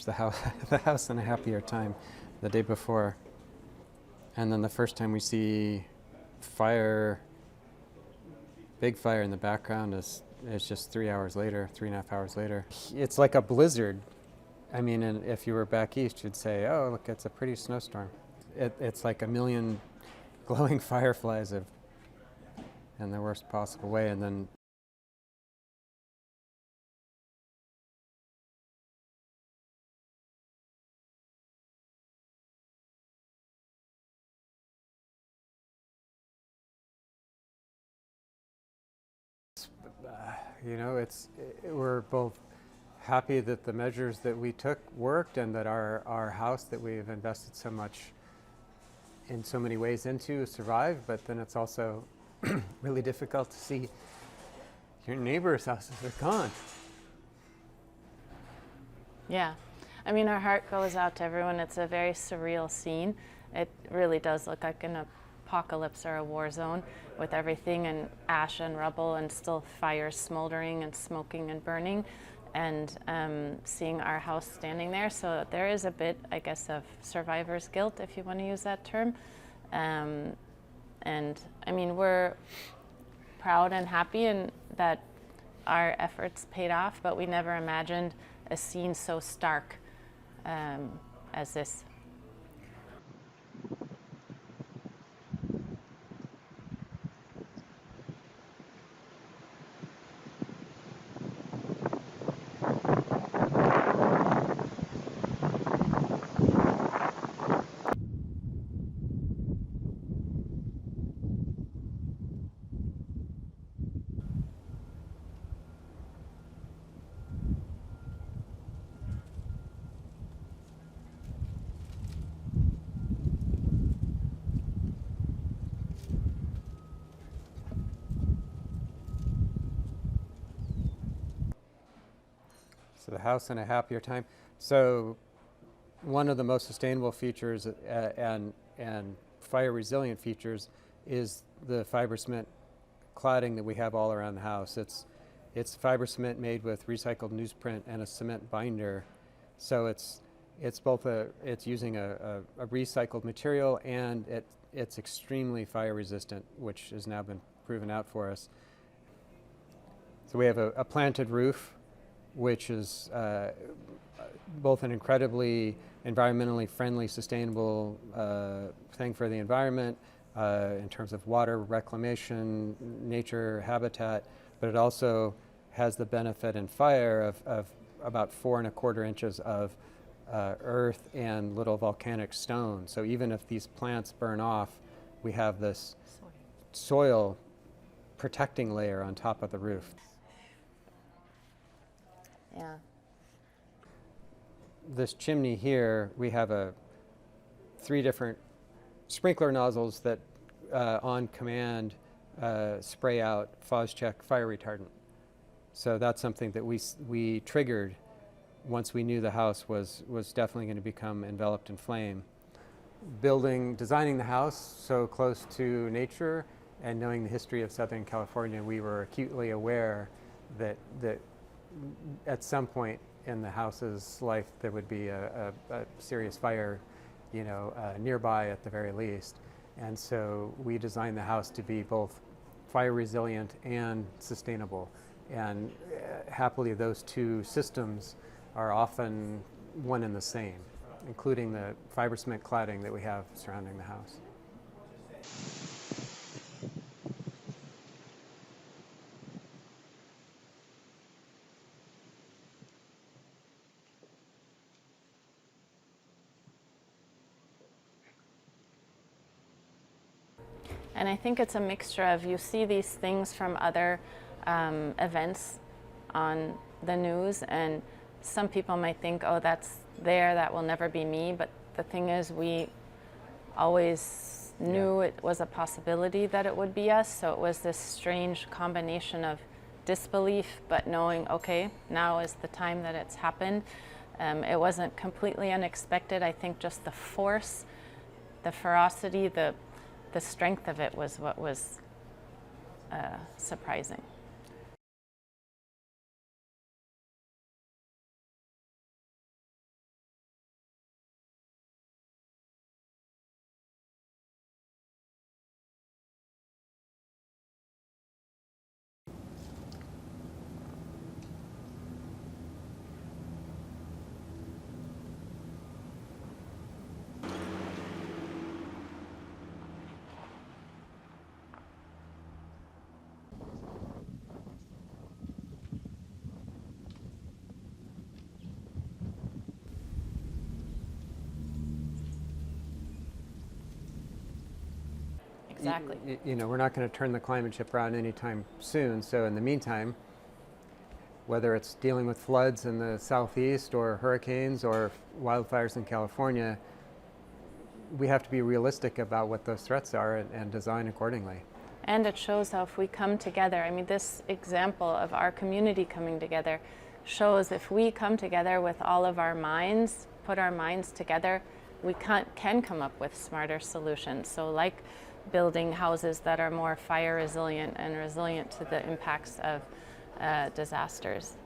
the house, the house in a happier time the day before. And then the first time we see fire, big fire in the background is just 3 hours later, 3.5 hours later. It's like a blizzard. I mean, and if you were back east, you'd say, oh, look, it's a pretty snowstorm. It's like a million glowing fireflies in the worst possible way. And then you know, we're both happy that the measures that we took worked and that our house that we've invested so much in so many ways into survived, but then it's also really difficult to see your neighbors' houses are gone. Yeah. I mean, our heart goes out to everyone. It's a very surreal scene. It really does look like an apocalypse or a war zone, with everything in ash and rubble and still fires smoldering and smoking and burning, and seeing our house standing there. So there is a bit, I guess, of survivor's guilt, if you want to use that term. And I mean, we're proud and happy and that our efforts paid off, but we never imagined a scene so stark as this. So the house in a happier time. So one of the most sustainable features and fire resilient features is the fiber cement cladding that we have all around the house. It's fiber cement made with recycled newsprint and a cement binder. So it's using a recycled material, and it's extremely fire resistant, which has now been proven out for us. So we have a planted roof, which is both an incredibly environmentally friendly, sustainable thing for the environment in terms of water reclamation, nature, habitat, but it also has the benefit in fire of about 4¼ inches of earth and little volcanic stone. So even if these plants burn off, we have this soil protecting layer on top of the roof. Yeah. This chimney here, we have 3 different sprinkler nozzles that on command spray out Phos-Chek fire retardant. So that's something that we triggered once we knew the house was definitely going to become enveloped in flame. Designing the house so close to nature and knowing the history of Southern California, we were acutely aware that at some point in the house's life there would be a serious fire, nearby at the very least. And so we designed the house to be both fire resilient and sustainable. And happily, those two systems are often one and the same, including the fiber cement cladding that we have surrounding the house. And I think it's a mixture of, you see these things from other events on the news, and some people might think, oh, that will never be me. But the thing is, we always knew it was a possibility that it would be us. So it was this strange combination of disbelief, but knowing, okay, now is the time that it's happened. It wasn't completely unexpected. I think just the force, the ferocity, the strength of it was what was surprising. Exactly. We're not going to turn the climate ship around anytime soon. So in the meantime, whether it's dealing with floods in the southeast or hurricanes or wildfires in California, we have to be realistic about what those threats are and design accordingly. And it shows how if we come together, I mean, this example of our community coming together shows if we come together with all of our minds, put our minds together, we can come up with smarter solutions. So like building houses that are more fire resilient and resilient to the impacts of disasters.